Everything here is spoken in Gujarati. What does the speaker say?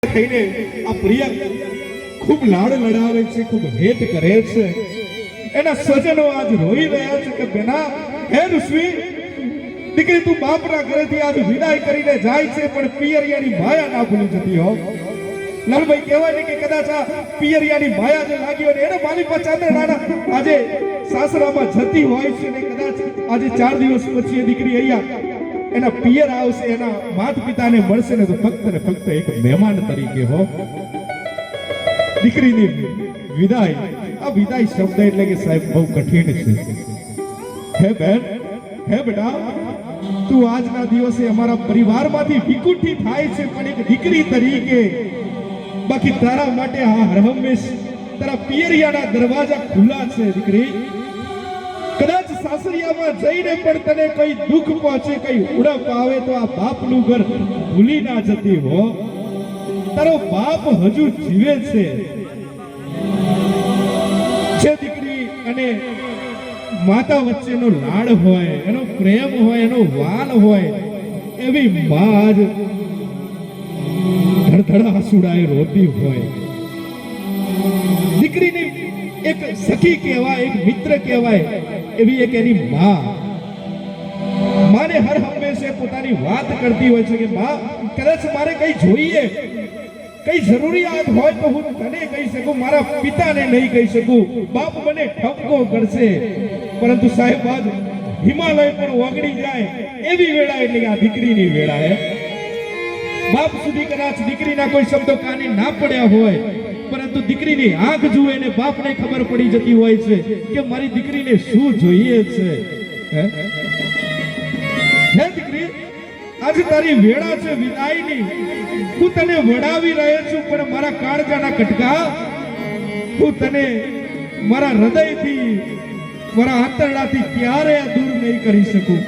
થઈને આ પ્રિય ખૂબ લાડ લડાવે છે, ખૂબ હેત કરે છે. એના સ્વજનો આજ રોઈ રહ્યા છે કે બેના હે ઋષિ, દીકરી તું બાપના ઘરેથી આજ વિદાય કરીને જાય છે, પણ પિયરિયાની માયા ના ભૂલી જતી હો. લાલભાઈ કહેવાય ને કે કદાચ આ પિયરિયાની માયા જે લાગી હોય ને એને માલી ચાંદરાના આજે સાસરામાં જતી હોય છે ને કદાચ આજે 4 દિવસ પછી એ દીકરી અહીંયા એના પિયર આવશે, એના માતા પિતાને મળશે ને તો ફક્ત ને ફક્ત એક મહેમાન તરીકે હો. દીકરીની વિદાય, આ વિદાય શબ્દ એટલે કે સાહેબ બહુ કઠિન છે. હે બેન, હે બેટા, તું આજના દિવસે અમારા પરિવારમાંથી વિકુઠી થાય છે, પણ એક દીકરી તરીકે બાકી તારા માટે હર હંમેશ તારા પિયરિયાના દરવાજા ખુલ્લા છે. દીકરી, કદાચ સાસરિયામાં જઈને પણ તને કઈ દુઃખ પહોંચે, કઈ ઉડપ આવે તો આ બાપનું ઘર ભૂલી ના જતી હો. તારો બાપ હજુ જીવે છે. જે દીકરી અને માતા વચ્ચેનો લાડ હોય, એનો પ્રેમ હોય, એનો વાલ હોય, એવી માં આજ ધડધડ આંસુડાએ રોતી હોય. દીકરીની એક સખી કહેવાય, એક મિત્ર કહેવાય, એવી એક એની માં. માને હર હંમેશા પોતાની વાત કરતી હોય છે કે માં, કદાચ મારે કઈ જોઈએ, કઈ જરૂરિયાત હોય તો હું તને કહી શકું, મારા પિતાને નહીં કહી શકું. બાપ મને ઠપકો કરશે, પરંતુ સાહેબ આજ હિમાલય પણ ઓગળી જાય એવી વેળા એટલે આ દીકરીની વેળા. બાપ સુધી કદાચ દીકરીના કોઈ શબ્દો કાને ના પડ્યા હોય, પરંતુ દીકરીની આંખ જુએ ને બાપને ખબર પડી જતી હોય છે કે મારી દીકરીને શું જોઈએ છે. હે દીકરી, આજે તારી વેળા છે વિદાયની. હું તને વડાવી રહ્યો છું, પણ મારા કાળજાના કટકા હું તને મારા હૃદયથી, મારા આંતરડાથી ક્યારે દૂર નહીં કરી શકું.